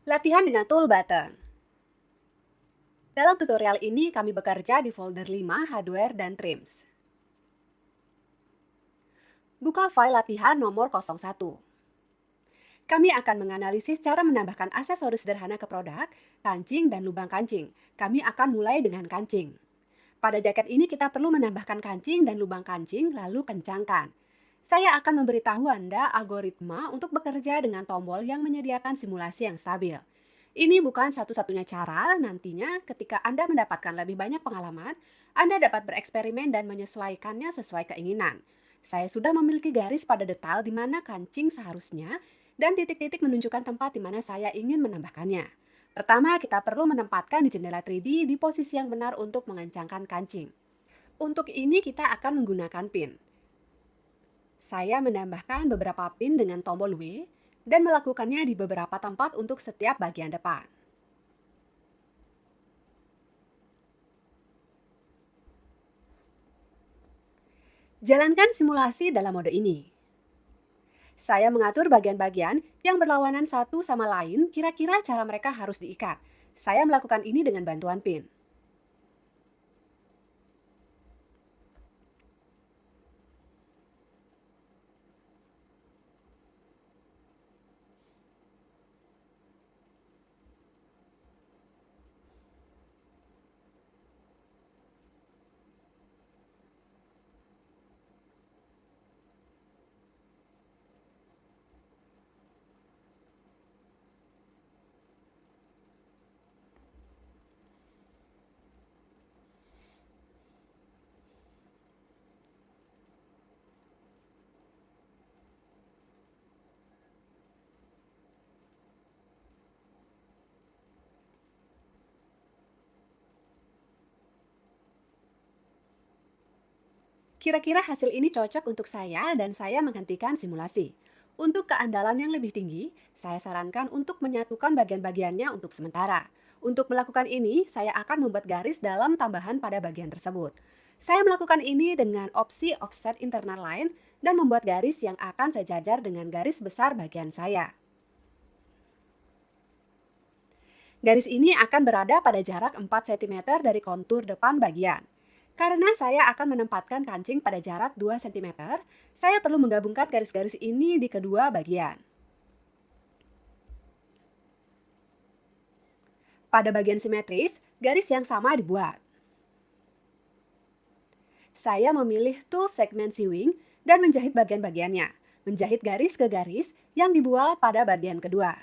Latihan dengan tool button. Dalam tutorial ini kami bekerja di folder 5 hardware dan trims. Buka file latihan nomor 01. Kami akan menganalisis cara menambahkan aksesoris sederhana ke produk, kancing, dan lubang kancing. Kami akan mulai dengan kancing. Pada jaket ini kita perlu menambahkan kancing dan lubang kancing, lalu kencangkan. Saya akan memberitahu Anda algoritma untuk bekerja dengan tombol yang menyediakan simulasi yang stabil. Ini bukan satu-satunya cara, nantinya ketika Anda mendapatkan lebih banyak pengalaman, Anda dapat bereksperimen dan menyesuaikannya sesuai keinginan. Saya sudah memiliki garis pada detail di mana kancing seharusnya, dan titik-titik menunjukkan tempat di mana saya ingin menambahkannya. Pertama, kita perlu menempatkan di jendela 3D di posisi yang benar untuk mengencangkan kancing. Untuk ini kita akan menggunakan pin. Saya menambahkan beberapa pin dengan tombol W dan melakukannya di beberapa tempat untuk setiap bagian depan. Jalankan simulasi dalam mode ini. Saya mengatur bagian-bagian yang berlawanan satu sama lain, kira-kira cara mereka harus diikat. Saya melakukan ini dengan bantuan pin. Kira-kira hasil ini cocok untuk saya dan saya menghentikan simulasi. Untuk keandalan yang lebih tinggi, saya sarankan untuk menyatukan bagian-bagiannya untuk sementara. Untuk melakukan ini, saya akan membuat garis dalam tambahan pada bagian tersebut. Saya melakukan ini dengan opsi offset internal line dan membuat garis yang akan sejajar dengan garis besar bagian saya. Garis ini akan berada pada jarak 4 cm dari kontur depan bagian. Karena saya akan menempatkan kancing pada jarak 2 cm, saya perlu menggabungkan garis-garis ini di kedua bagian. Pada bagian simetris, garis yang sama dibuat. Saya memilih tool segment sewing dan menjahit bagian-bagiannya, menjahit garis ke garis yang dibuat pada bagian kedua.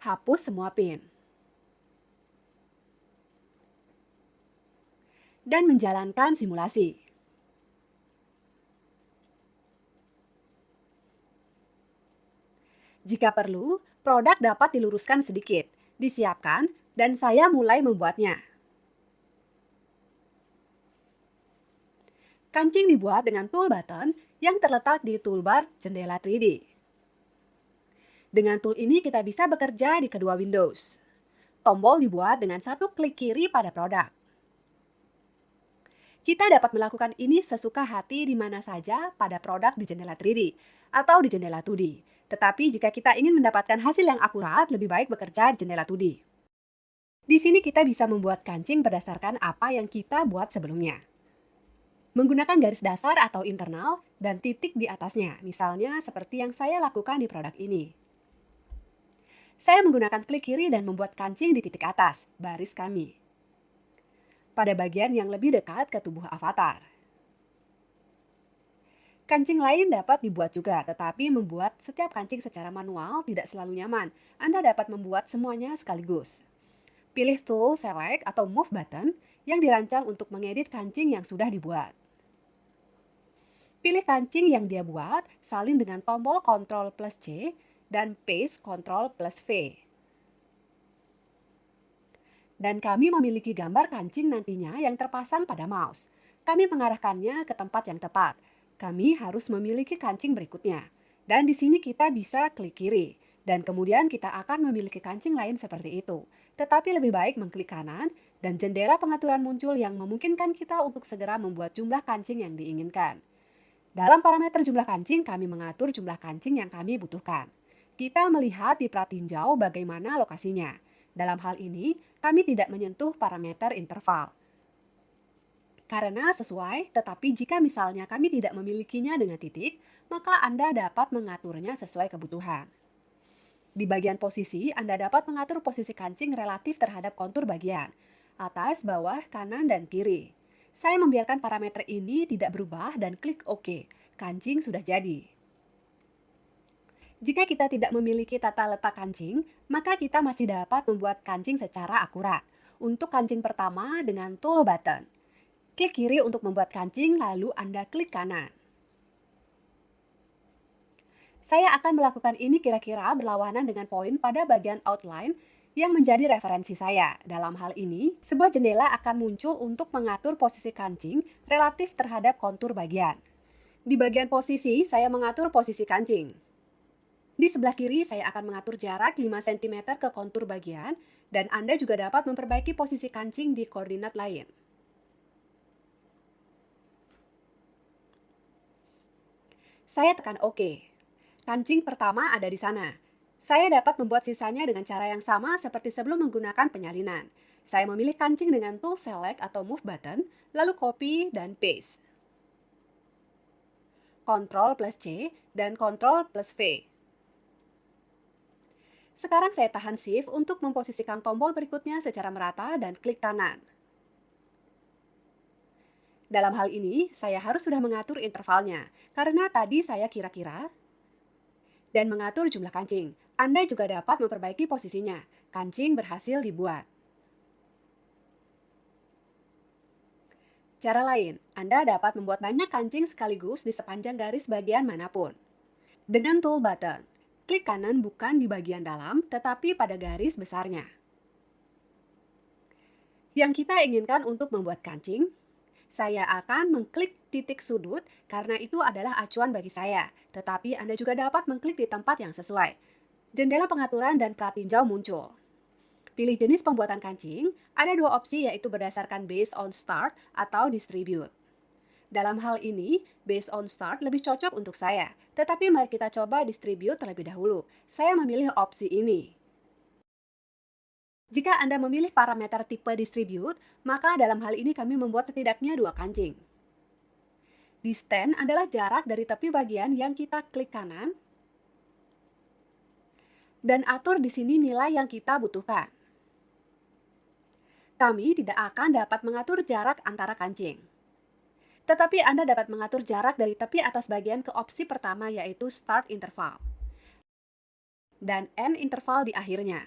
Hapus semua pin. Dan menjalankan simulasi. Jika perlu, produk dapat diluruskan sedikit, disiapkan, dan saya mulai membuatnya. Kancing dibuat dengan tool button yang terletak di toolbar jendela 3D. Dengan tool ini kita bisa bekerja di kedua Windows. Tombol dibuat dengan satu klik kiri pada produk. Kita dapat melakukan ini sesuka hati di mana saja pada produk di jendela 3D atau di jendela 2D. Tetapi jika kita ingin mendapatkan hasil yang akurat, lebih baik bekerja di jendela 2D. Di sini kita bisa membuat kancing berdasarkan apa yang kita buat sebelumnya. Menggunakan garis dasar atau internal dan titik di atasnya, misalnya seperti yang saya lakukan di produk ini. Saya menggunakan klik kiri dan membuat kancing di titik atas, baris kami, pada bagian yang lebih dekat ke tubuh avatar. Kancing lain dapat dibuat juga, tetapi membuat setiap kancing secara manual tidak selalu nyaman. Anda dapat membuat semuanya sekaligus. Pilih tool select atau move button yang dirancang untuk mengedit kancing yang sudah dibuat. Pilih kancing yang dia buat, salin dengan tombol Ctrl plus C dan paste Ctrl plus V. Dan kami memiliki gambar kancing nantinya yang terpasang pada mouse. Kami mengarahkannya ke tempat yang tepat. Kami harus memiliki kancing berikutnya. Dan di sini kita bisa klik kiri. Dan kemudian kita akan memiliki kancing lain seperti itu. Tetapi lebih baik mengklik kanan dan jendela pengaturan muncul yang memungkinkan kita untuk segera membuat jumlah kancing yang diinginkan. Dalam parameter jumlah kancing, kami mengatur jumlah kancing yang kami butuhkan. Kita melihat di pratinjau bagaimana lokasinya. Dalam hal ini, kami tidak menyentuh parameter interval. Karena sesuai, tetapi jika misalnya kami tidak memilikinya dengan titik, maka Anda dapat mengaturnya sesuai kebutuhan. Di bagian posisi, Anda dapat mengatur posisi kancing relatif terhadap kontur bagian, atas, bawah, kanan, dan kiri. Saya membiarkan parameter ini tidak berubah dan klik OK. Kancing sudah jadi. Jika kita tidak memiliki tata letak kancing, maka kita masih dapat membuat kancing secara akurat. Untuk kancing pertama dengan tool button. Klik kiri untuk membuat kancing, lalu Anda klik kanan. Saya akan melakukan ini kira-kira berlawanan dengan poin pada bagian outline yang menjadi referensi saya. Dalam hal ini, sebuah jendela akan muncul untuk mengatur posisi kancing relatif terhadap kontur bagian. Di bagian posisi, saya mengatur posisi kancing. Di sebelah kiri, saya akan mengatur jarak 5 cm ke kontur bagian, dan Anda juga dapat memperbaiki posisi kancing di koordinat lain. Saya tekan OK. Kancing pertama ada di sana. Saya dapat membuat sisanya dengan cara yang sama seperti sebelum menggunakan penyalinan. Saya memilih kancing dengan tool select atau move button, lalu copy dan paste. Ctrl plus C dan Ctrl plus V. Sekarang saya tahan Shift untuk memposisikan tombol berikutnya secara merata dan klik kanan. Dalam hal ini, saya harus sudah mengatur intervalnya, karena tadi saya kira-kira dan mengatur jumlah kancing. Anda juga dapat memperbaiki posisinya. Kancing berhasil dibuat. Cara lain, Anda dapat membuat banyak kancing sekaligus di sepanjang garis bagian manapun. Dengan tool button, klik kanan bukan di bagian dalam, tetapi pada garis besarnya. Yang kita inginkan untuk membuat kancing, saya akan mengklik titik sudut karena itu adalah acuan bagi saya, tetapi Anda juga dapat mengklik di tempat yang sesuai. Jendela pengaturan dan pratinjau muncul. Pilih jenis pembuatan kancing, ada dua opsi yaitu berdasarkan based on start atau distribute. Dalam hal ini, based on start lebih cocok untuk saya, tetapi mari kita coba distribute terlebih dahulu. Saya memilih opsi ini. Jika Anda memilih parameter tipe distribute, maka dalam hal ini kami membuat setidaknya dua kancing. Distance adalah jarak dari tepi bagian yang kita klik kanan, dan atur di sini nilai yang kita butuhkan. Kami tidak akan dapat mengatur jarak antara kancing. Tetapi Anda dapat mengatur jarak dari tepi atas bagian ke opsi pertama yaitu start interval dan end interval di akhirnya.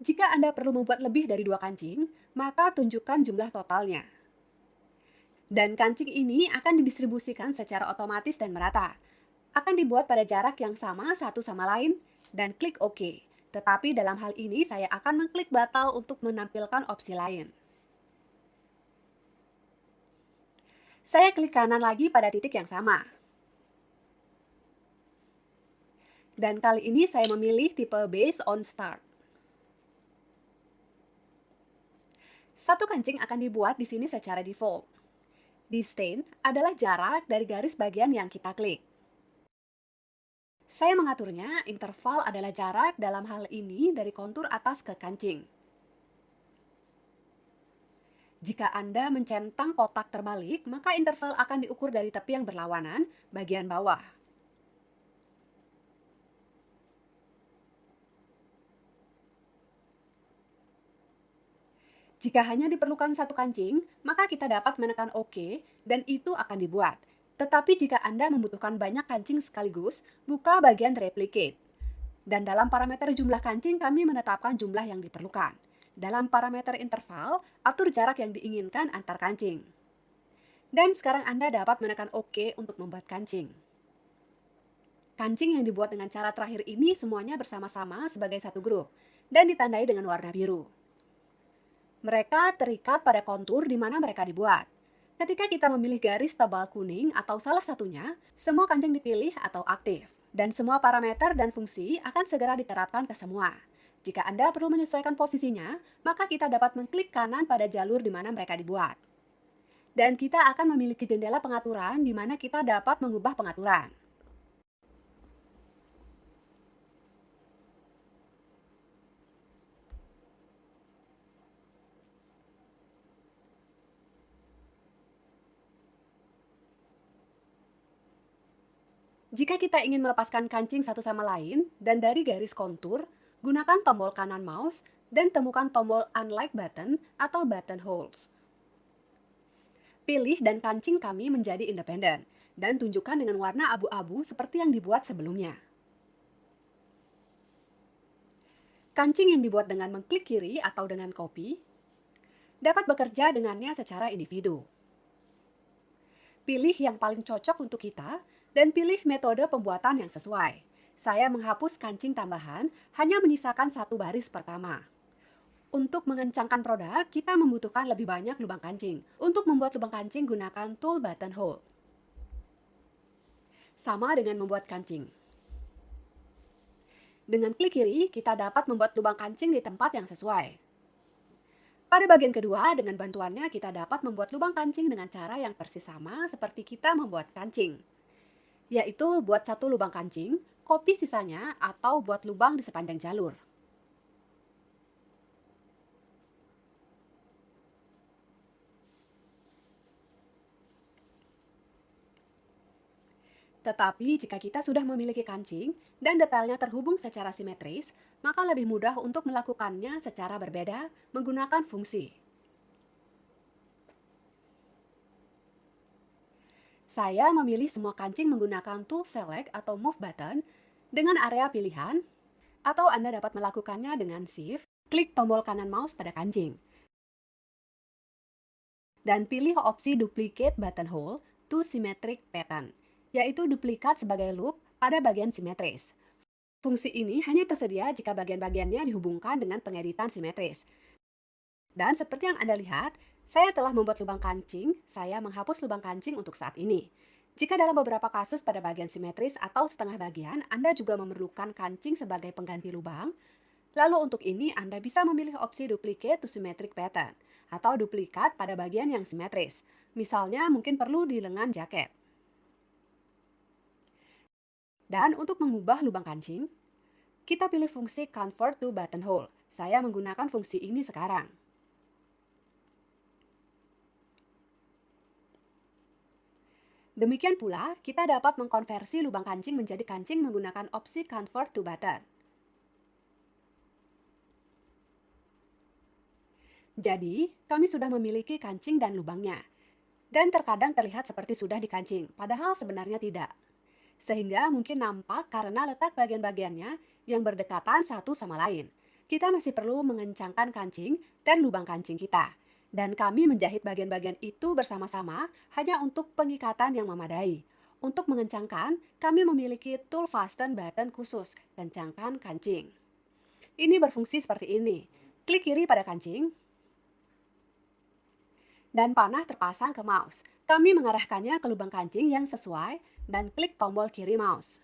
Jika Anda perlu membuat lebih dari dua kancing, maka tunjukkan jumlah totalnya. Dan kancing ini akan didistribusikan secara otomatis dan merata. Akan dibuat pada jarak yang sama satu sama lain, dan klik OK. Tetapi dalam hal ini saya akan mengklik batal untuk menampilkan opsi lain. Saya klik kanan lagi pada titik yang sama. Dan kali ini saya memilih tipe based on start. Satu kancing akan dibuat di sini secara default. Distance adalah jarak dari garis bagian yang kita klik. Saya mengaturnya, interval adalah jarak dalam hal ini dari kontur atas ke kancing. Jika Anda mencentang kotak terbalik, maka interval akan diukur dari tepi yang berlawanan, bagian bawah. Jika hanya diperlukan satu kancing, maka kita dapat menekan OK dan itu akan dibuat. Tetapi jika Anda membutuhkan banyak kancing sekaligus, buka bagian replicate. Dan dalam parameter jumlah kancing kami menetapkan jumlah yang diperlukan. Dalam parameter interval, atur jarak yang diinginkan antar kancing. Dan sekarang Anda dapat menekan OK untuk membuat kancing. Kancing yang dibuat dengan cara terakhir ini semuanya bersama-sama sebagai satu grup dan ditandai dengan warna biru. Mereka terikat pada kontur di mana mereka dibuat. Ketika kita memilih garis tebal kuning atau salah satunya, semua kancing dipilih atau aktif. Dan semua parameter dan fungsi akan segera diterapkan ke semua. Jika Anda perlu menyesuaikan posisinya, maka kita dapat mengklik kanan pada jalur di mana mereka dibuat. Dan kita akan memiliki jendela pengaturan di mana kita dapat mengubah pengaturan. Jika kita ingin melepaskan kancing satu sama lain dan dari garis kontur, gunakan tombol kanan mouse dan temukan tombol unlike button atau button holes. Pilih dan kancing kami menjadi independen dan tunjukkan dengan warna abu-abu seperti yang dibuat sebelumnya. Kancing yang dibuat dengan mengklik kiri atau dengan copy dapat bekerja dengannya secara individu. Pilih yang paling cocok untuk kita dan pilih metode pembuatan yang sesuai. Saya menghapus kancing tambahan, hanya menyisakan satu baris pertama. Untuk mengencangkan produk, kita membutuhkan lebih banyak lubang kancing. Untuk membuat lubang kancing, gunakan tool button hole. Sama dengan membuat kancing. Dengan klik kiri, kita dapat membuat lubang kancing di tempat yang sesuai. Pada bagian kedua, dengan bantuannya kita dapat membuat lubang kancing dengan cara yang persis sama seperti kita membuat kancing. Yaitu buat satu lubang kancing, copy sisanya, atau buat lubang di sepanjang jalur. Tetapi jika kita sudah memiliki kancing dan detailnya terhubung secara simetris, maka lebih mudah untuk melakukannya secara berbeda menggunakan fungsi. Saya memilih semua kancing menggunakan tool select atau move button dengan area pilihan, atau Anda dapat melakukannya dengan shift, klik tombol kanan mouse pada kancing, dan pilih opsi duplicate button hole to symmetric pattern, yaitu duplikat sebagai loop pada bagian simetris. Fungsi ini hanya tersedia jika bagian-bagiannya dihubungkan dengan pengeditan simetris. Dan seperti yang Anda lihat, saya telah membuat lubang kancing, saya menghapus lubang kancing untuk saat ini. Jika dalam beberapa kasus pada bagian simetris atau setengah bagian, Anda juga memerlukan kancing sebagai pengganti lubang, lalu untuk ini Anda bisa memilih opsi duplicate to symmetric pattern, atau duplikat pada bagian yang simetris. Misalnya mungkin perlu di lengan jaket. Dan untuk mengubah lubang kancing, kita pilih fungsi Convert to Buttonhole. Saya menggunakan fungsi ini sekarang. Demikian pula, kita dapat mengkonversi lubang kancing menjadi kancing menggunakan opsi Convert to Button. Jadi, kami sudah memiliki kancing dan lubangnya. Dan terkadang terlihat seperti sudah dikancing, padahal sebenarnya tidak. Sehingga mungkin nampak karena letak bagian-bagiannya yang berdekatan satu sama lain. Kita masih perlu mengencangkan kancing dan lubang kancing kita. Dan kami menjahit bagian-bagian itu bersama-sama hanya untuk pengikatan yang memadai. Untuk mengencangkan, kami memiliki tool fasten button khusus, kencangkan kancing. Ini berfungsi seperti ini. Klik kiri pada kancing, dan panah terpasang ke mouse. Kami mengarahkannya ke lubang kancing yang sesuai dan klik tombol kiri mouse.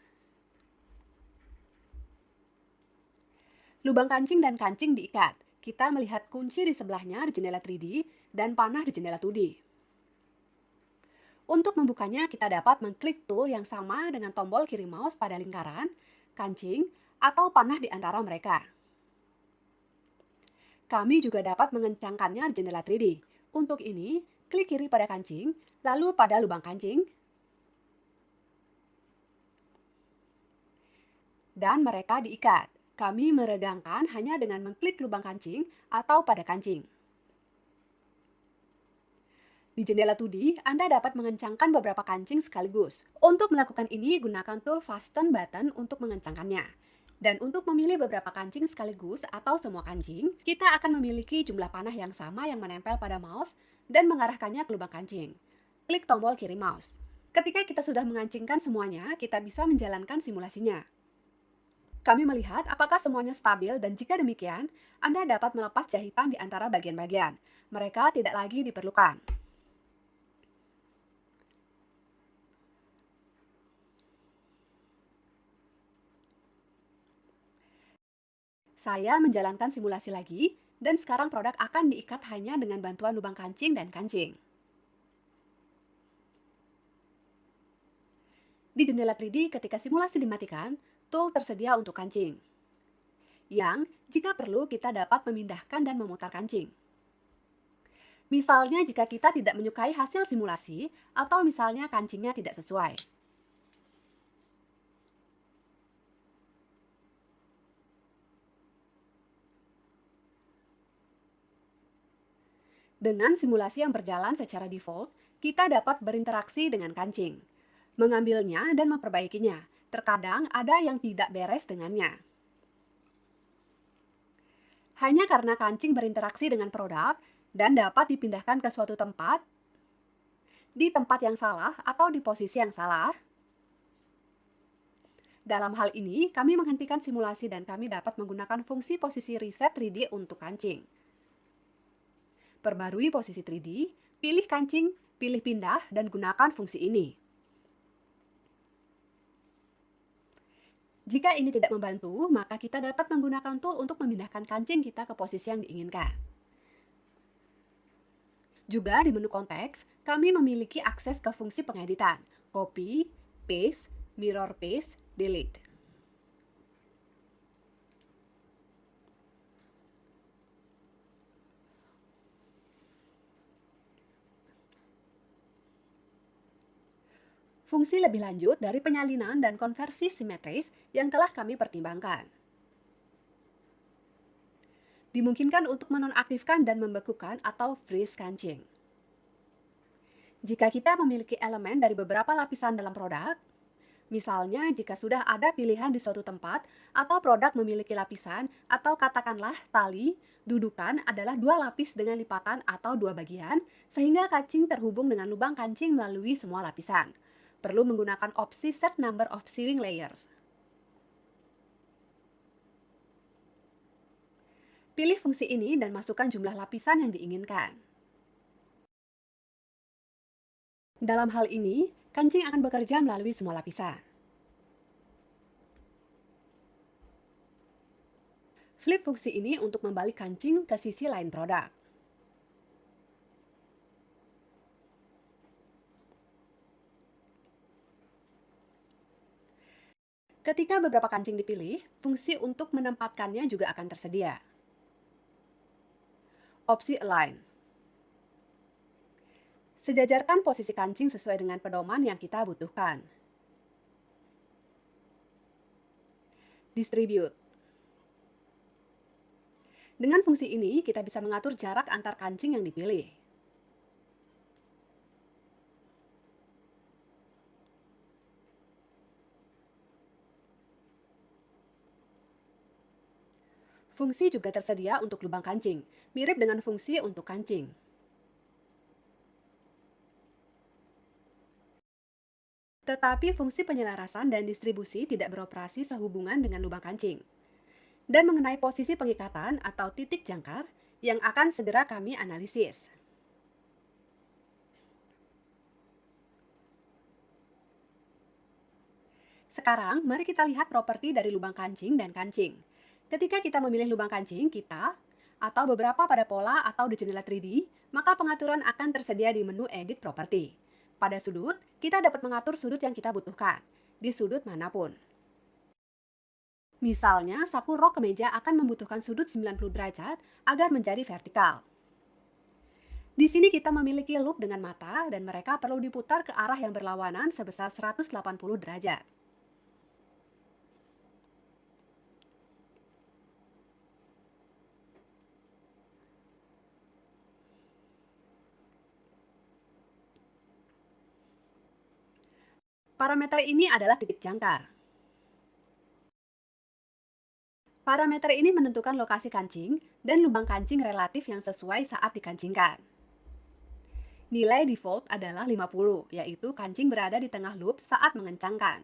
Lubang kancing dan kancing diikat. Kita melihat kunci di sebelahnya di jendela 3D dan panah di jendela 2D. Untuk membukanya, kita dapat mengklik tool yang sama dengan tombol kiri mouse pada lingkaran, kancing, atau panah di antara mereka. Kami juga dapat mengencangkannya di jendela 3D. Untuk ini, klik kiri pada kancing, lalu pada lubang kancing, dan mereka diikat. Kami meregangkan hanya dengan mengklik lubang kancing atau pada kancing. Di jendela 2D, Anda dapat mengencangkan beberapa kancing sekaligus. Untuk melakukan ini, gunakan tool Fasten button untuk mengencangkannya. Dan untuk memilih beberapa kancing sekaligus atau semua kancing, kita akan memiliki jumlah panah yang sama yang menempel pada mouse dan mengarahkannya ke lubang kancing. Klik tombol kiri mouse. Ketika kita sudah mengancingkan semuanya, kita bisa menjalankan simulasinya. Kami melihat apakah semuanya stabil dan jika demikian, Anda dapat melepas jahitan di antara bagian-bagian. Mereka tidak lagi diperlukan. Saya menjalankan simulasi lagi, dan sekarang produk akan diikat hanya dengan bantuan lubang kancing dan kancing. Di jendela 3D, ketika simulasi dimatikan, tool tersedia untuk kancing. Yang, jika perlu, kita dapat memindahkan dan memutar kancing. Misalnya jika kita tidak menyukai hasil simulasi, atau misalnya kancingnya tidak sesuai. Dengan simulasi yang berjalan secara default, kita dapat berinteraksi dengan kancing, mengambilnya dan memperbaikinya. Terkadang ada yang tidak beres dengannya. Hanya karena kancing berinteraksi dengan produk dan dapat dipindahkan ke suatu tempat, di tempat yang salah atau di posisi yang salah. Dalam hal ini, kami menghentikan simulasi dan kami dapat menggunakan fungsi posisi reset 3D untuk kancing. Perbarui posisi 3D, pilih kancing, pilih pindah, dan gunakan fungsi ini. Jika ini tidak membantu, maka kita dapat menggunakan tool untuk memindahkan kancing kita ke posisi yang diinginkan. Juga di menu konteks, kami memiliki akses ke fungsi pengeditan, copy, paste, mirror paste, delete. Fungsi lebih lanjut dari penyalinan dan konversi simetris yang telah kami pertimbangkan. Dimungkinkan untuk menonaktifkan dan membekukan atau freeze kancing. Jika kita memiliki elemen dari beberapa lapisan dalam produk, misalnya jika sudah ada pilihan di suatu tempat atau produk memiliki lapisan atau katakanlah tali, dudukan adalah dua lapis dengan lipatan atau dua bagian, sehingga kancing terhubung dengan lubang kancing melalui semua lapisan. Perlu menggunakan opsi Set Number of Sewing Layers. Pilih fungsi ini dan masukkan jumlah lapisan yang diinginkan. Dalam hal ini, kancing akan bekerja melalui semua lapisan. Flip fungsi ini untuk membalik kancing ke sisi lain produk. Ketika beberapa kancing dipilih, fungsi untuk menempatkannya juga akan tersedia. Opsi Align. Sejajarkan posisi kancing sesuai dengan pedoman yang kita butuhkan. Distribute. Dengan fungsi ini, kita bisa mengatur jarak antar kancing yang dipilih. Fungsi juga tersedia untuk lubang kancing, mirip dengan fungsi untuk kancing. Tetapi fungsi penyelarasan dan distribusi tidak beroperasi sehubungan dengan lubang kancing. Dan mengenai posisi pengikatan atau titik jangkar yang akan segera kami analisis. Sekarang, mari kita lihat properti dari lubang kancing dan kancing. Ketika kita memilih lubang kancing kita, atau beberapa pada pola atau di jendela 3D, maka pengaturan akan tersedia di menu Edit Property. Pada sudut, kita dapat mengatur sudut yang kita butuhkan, di sudut manapun. Misalnya, saku rok kemeja akan membutuhkan sudut 90 derajat agar menjadi vertikal. Di sini kita memiliki loop dengan mata dan mereka perlu diputar ke arah yang berlawanan sebesar 180 derajat. Parameter ini adalah titik jangkar. Parameter ini menentukan lokasi kancing dan lubang kancing relatif yang sesuai saat dikancingkan. Nilai default adalah 50, yaitu kancing berada di tengah loop saat mengencangkan.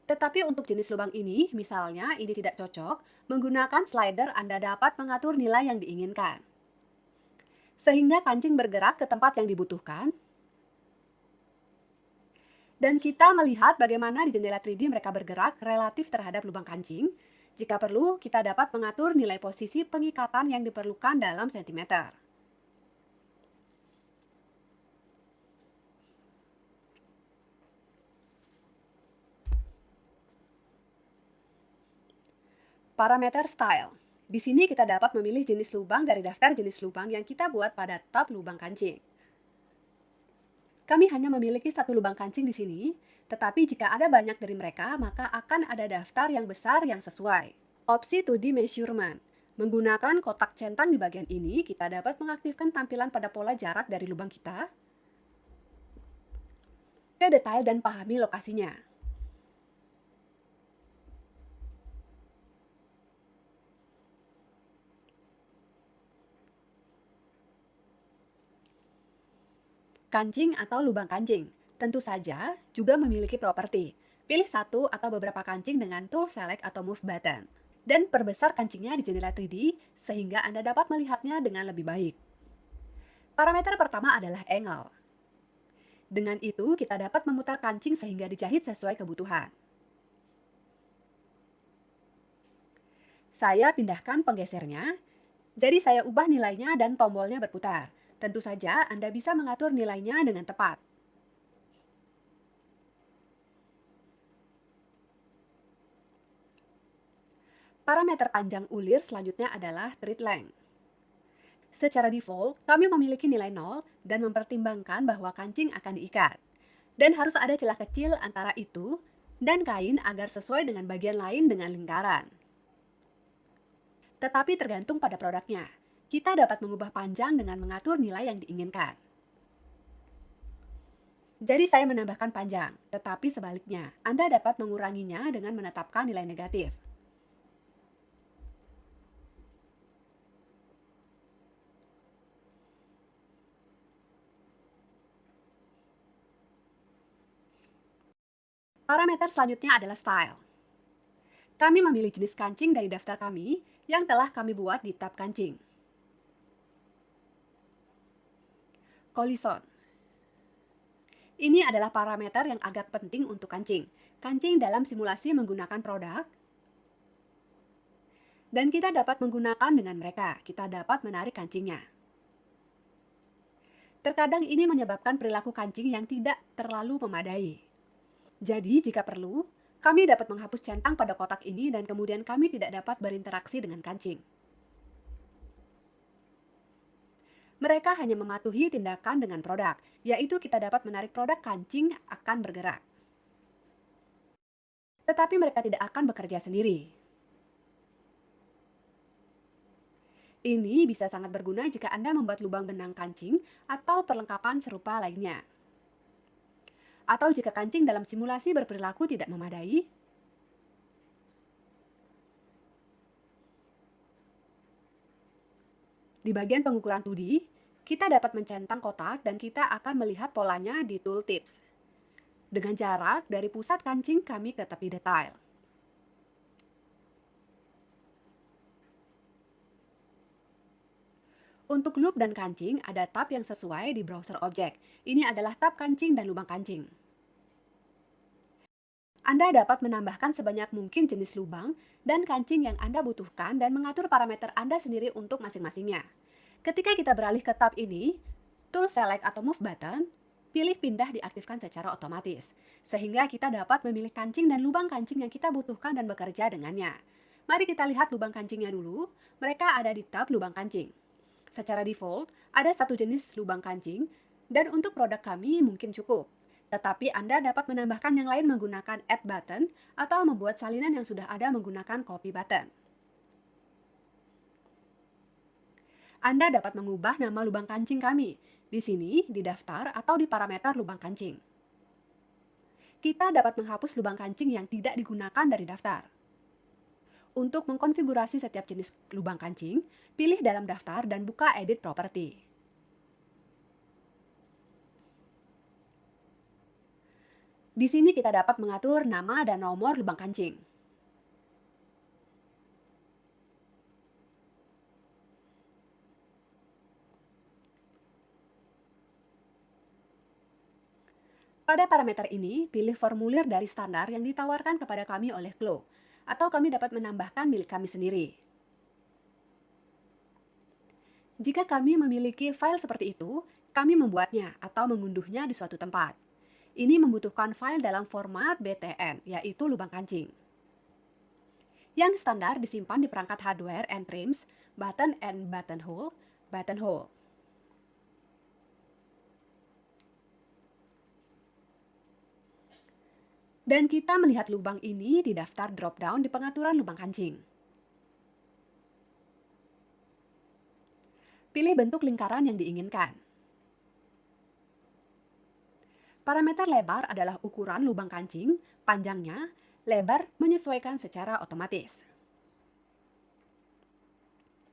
Tetapi untuk jenis lubang ini, misalnya ini tidak cocok, menggunakan slider Anda dapat mengatur nilai yang diinginkan. Sehingga kancing bergerak ke tempat yang dibutuhkan. Dan kita melihat bagaimana di jendela 3D mereka bergerak relatif terhadap lubang kancing. Jika perlu, kita dapat mengatur nilai posisi pengikatan yang diperlukan dalam sentimeter. Parameter style. Di sini kita dapat memilih jenis lubang dari daftar jenis lubang yang kita buat pada tab lubang kancing. Kami hanya memiliki satu lubang kancing di sini, tetapi jika ada banyak dari mereka, maka akan ada daftar yang besar yang sesuai. Opsi 2D measurement. Menggunakan kotak centang di bagian ini, kita dapat mengaktifkan tampilan pada pola jarak dari lubang kita ke detail dan pahami lokasinya. Kancing atau lubang kancing tentu saja juga memiliki properti. Pilih satu atau beberapa kancing dengan tool select atau move button. Dan perbesar kancingnya di jendela 3D sehingga Anda dapat melihatnya dengan lebih baik. Parameter pertama adalah angle. Dengan itu, kita dapat memutar kancing sehingga dijahit sesuai kebutuhan. Saya pindahkan penggesernya, jadi saya ubah nilainya dan tombolnya berputar. Tentu saja Anda bisa mengatur nilainya dengan tepat. Parameter panjang ulir selanjutnya adalah thread length. Secara default, kami memiliki nilai 0 dan mempertimbangkan bahwa kancing akan diikat. Dan harus ada celah kecil antara itu dan kain agar sesuai dengan bagian lain dengan lingkaran. Tetapi tergantung pada produknya. Kita dapat mengubah panjang dengan mengatur nilai yang diinginkan. Jadi saya menambahkan panjang, tetapi sebaliknya, Anda dapat menguranginya dengan menetapkan nilai negatif. Parameter selanjutnya adalah style. Kami memilih jenis kancing dari daftar kami yang telah kami buat di tab kancing. Collision. Ini adalah parameter yang agak penting untuk kancing. Kancing dalam simulasi menggunakan produk, dan kita dapat menggunakan dengan mereka. Kita dapat menarik kancingnya. Terkadang ini menyebabkan perilaku kancing yang tidak terlalu memadai. Jadi, jika perlu, kami dapat menghapus centang pada kotak ini dan kemudian kami tidak dapat berinteraksi dengan kancing. Mereka hanya mematuhi tindakan dengan produk, yaitu kita dapat menarik produk kancing akan bergerak. Tetapi mereka tidak akan bekerja sendiri. Ini bisa sangat berguna jika Anda membuat lubang benang kancing atau perlengkapan serupa lainnya. Atau jika kancing dalam simulasi berperilaku tidak memadai, di bagian pengukuran 2D, kita dapat mencentang kotak dan kita akan melihat polanya di tooltips. Dengan jarak dari pusat kancing kami ke tepi detail. Untuk loop dan kancing, ada tab yang sesuai di browser objek. Ini adalah tab kancing dan lubang kancing. Anda dapat menambahkan sebanyak mungkin jenis lubang dan kancing yang Anda butuhkan dan mengatur parameter Anda sendiri untuk masing-masingnya. Ketika kita beralih ke tab ini, tool select atau move button, pilih pindah diaktifkan secara otomatis. Sehingga kita dapat memilih kancing dan lubang kancing yang kita butuhkan dan bekerja dengannya. Mari kita lihat lubang kancingnya dulu. Mereka ada di tab lubang kancing. Secara default, ada satu jenis lubang kancing, dan untuk produk kami mungkin cukup. Tetapi Anda dapat menambahkan yang lain menggunakan add button atau membuat salinan yang sudah ada menggunakan copy button. Anda dapat mengubah nama lubang kancing kami, di sini, di daftar, atau di parameter lubang kancing. Kita dapat menghapus lubang kancing yang tidak digunakan dari daftar. Untuk mengkonfigurasi setiap jenis lubang kancing, pilih dalam daftar dan buka Edit Property. Di sini kita dapat mengatur nama dan nomor lubang kancing. Pada parameter ini, pilih formulir dari standar yang ditawarkan kepada kami oleh Klo. atau kami dapat menambahkan milik kami sendiri. Jika kami memiliki file seperti itu, kami membuatnya atau mengunduhnya di suatu tempat. Ini membutuhkan file dalam format btn, yaitu lubang kancing. Yang standar disimpan di perangkat hardware and trims, button and buttonhole, buttonhole. Dan kita melihat lubang ini di daftar drop-down di pengaturan lubang kancing. Pilih bentuk lingkaran yang diinginkan. Parameter lebar adalah ukuran lubang kancing, panjangnya, lebar menyesuaikan secara otomatis.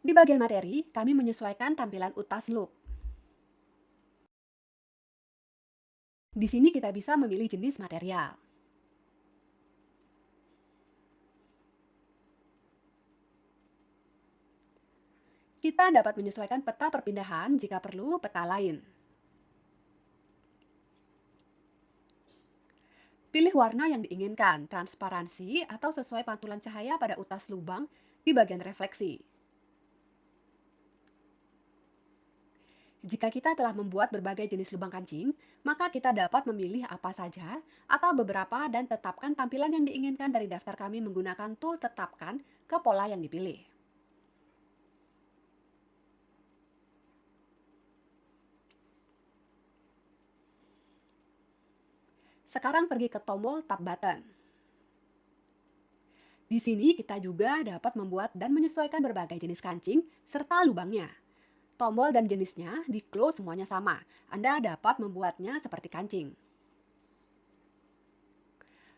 Di bagian materi, kami menyesuaikan tampilan utas loop. Di sini kita bisa memilih jenis material. Kita dapat menyesuaikan peta perpindahan jika perlu peta lain. Pilih warna yang diinginkan, transparansi atau sesuai pantulan cahaya pada utas lubang di bagian refleksi. Jika kita telah membuat berbagai jenis lubang kancing, maka kita dapat memilih apa saja atau beberapa dan tetapkan tampilan yang diinginkan dari daftar kami menggunakan tool tetapkan ke pola yang dipilih. Sekarang pergi ke tombol Tab Button. Di sini kita juga dapat membuat dan menyesuaikan berbagai jenis kancing serta lubangnya. Tombol dan jenisnya di close semuanya sama. Anda dapat membuatnya seperti kancing.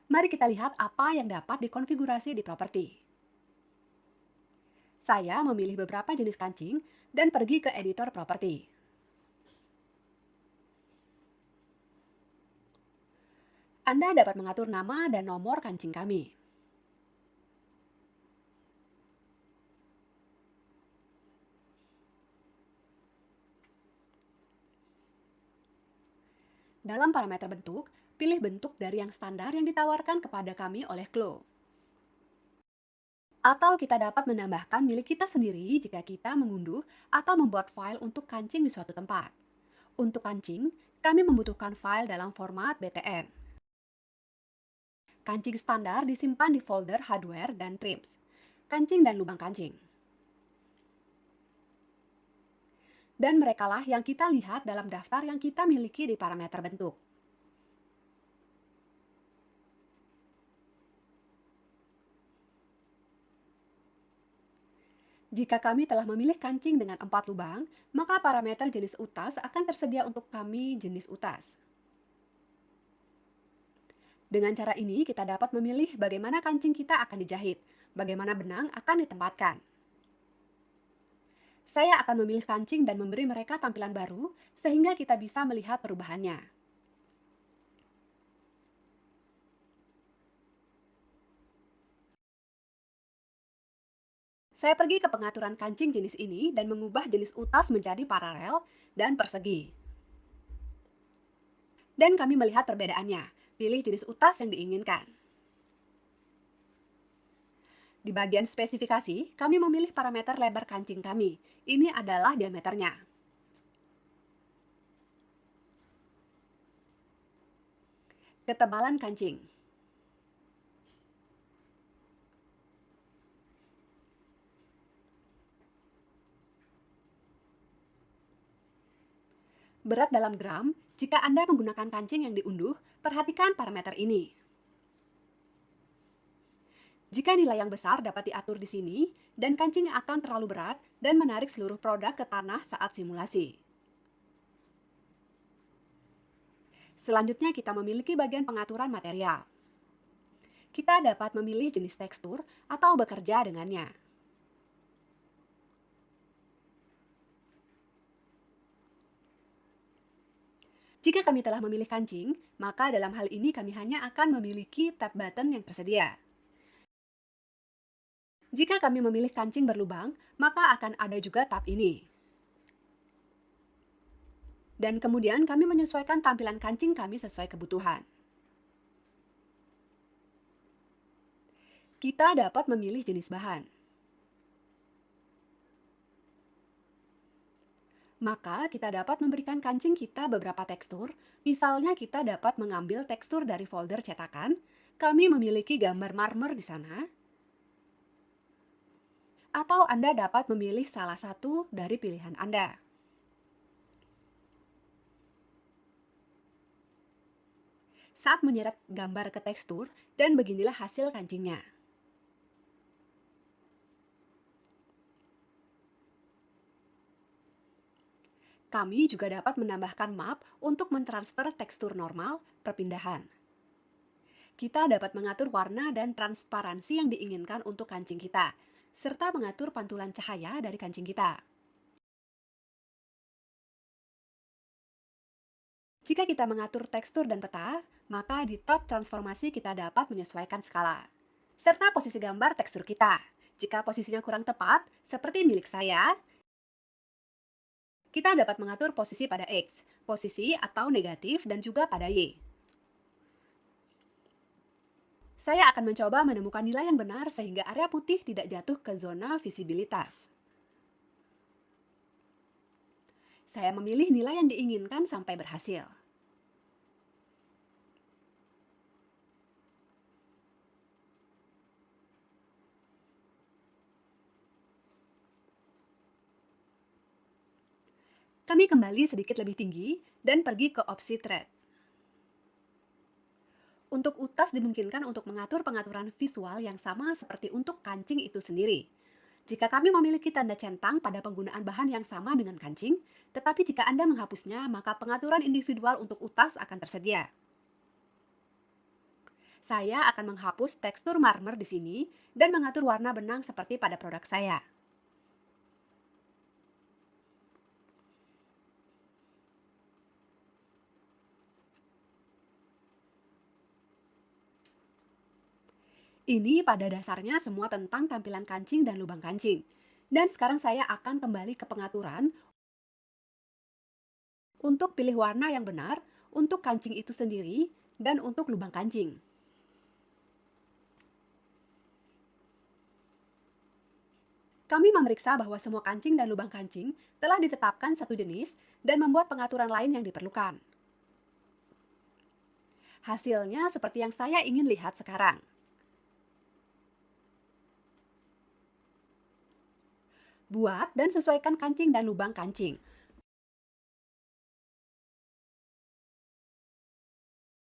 Mari kita lihat apa yang dapat dikonfigurasi di properti. Saya memilih beberapa jenis kancing dan pergi ke editor properti. Anda dapat mengatur nama dan nomor kancing kami. Dalam parameter bentuk, pilih bentuk dari yang standar yang ditawarkan kepada kami oleh Clo. Atau kita dapat menambahkan milik kita sendiri jika kita mengunduh atau membuat file untuk kancing di suatu tempat. Untuk kancing, kami membutuhkan file dalam format btn. Kancing standar disimpan di folder hardware dan trims, kancing dan lubang kancing. Dan merekalah yang kita lihat dalam daftar yang kita miliki di parameter bentuk. Jika kami telah memilih kancing dengan 4 lubang, maka parameter jenis utas akan tersedia untuk kami jenis utas. Dengan cara ini, kita dapat memilih bagaimana kancing kita akan dijahit, bagaimana benang akan ditempatkan. Saya akan memilih kancing dan memberi mereka tampilan baru, sehingga kita bisa melihat perubahannya. Saya pergi ke pengaturan kancing jenis ini dan mengubah jenis utas menjadi paralel dan persegi. Dan kami melihat perbedaannya. Pilih jenis utas yang diinginkan. Di bagian spesifikasi, kami memilih parameter lebar kancing kami. Ini adalah diameternya. Ketebalan kancing. Berat dalam gram, jika Anda menggunakan kancing yang diunduh, perhatikan parameter ini. Jika nilai yang besar dapat diatur di sini, dan kancing akan terlalu berat dan menarik seluruh produk ke tanah saat simulasi. Selanjutnya kita memiliki bagian pengaturan material. Kita dapat memilih jenis tekstur atau bekerja dengannya. Jika kami telah memilih kancing, maka dalam hal ini kami hanya akan memiliki tab button yang tersedia. Jika kami memilih kancing berlubang, maka akan ada juga tab ini. Dan kemudian kami menyesuaikan tampilan kancing kami sesuai kebutuhan. Kita dapat memilih jenis bahan. Maka kita dapat memberikan kancing kita beberapa tekstur. Misalnya kita dapat mengambil tekstur dari folder cetakan. Kami memiliki gambar marmer di sana. Atau Anda dapat memilih salah satu dari pilihan Anda. Saat menyeret gambar ke tekstur, dan beginilah hasil kancingnya. Kami juga dapat menambahkan map untuk mentransfer tekstur normal perpindahan. Kita dapat mengatur warna dan transparansi yang diinginkan untuk kancing kita, serta mengatur pantulan cahaya dari kancing kita. Jika kita mengatur tekstur dan peta, maka di tab transformasi kita dapat menyesuaikan skala, serta posisi gambar tekstur kita. Jika posisinya kurang tepat, seperti milik saya, kita dapat mengatur posisi pada X, posisi atau negatif, dan juga pada Y. Saya akan mencoba menemukan nilai yang benar sehingga area putih tidak jatuh ke zona visibilitas. Saya memilih nilai yang diinginkan sampai berhasil. Kami kembali sedikit lebih tinggi dan pergi ke opsi thread. Untuk UTAS dimungkinkan untuk mengatur pengaturan visual yang sama seperti untuk kancing itu sendiri. Jika kami memiliki tanda centang pada penggunaan bahan yang sama dengan kancing, tetapi jika Anda menghapusnya, maka pengaturan individual untuk UTAS akan tersedia. Saya akan menghapus tekstur marmer di sini dan mengatur warna benang seperti pada produk saya. Ini pada dasarnya semua tentang tampilan kancing dan lubang kancing. Dan sekarang saya akan kembali ke pengaturan untuk pilih warna yang benar untuk kancing itu sendiri dan untuk lubang kancing. Kami memeriksa bahwa semua kancing dan lubang kancing telah ditetapkan satu jenis dan membuat pengaturan lain yang diperlukan. Hasilnya seperti yang saya ingin lihat sekarang. Buat dan sesuaikan kancing dan lubang kancing.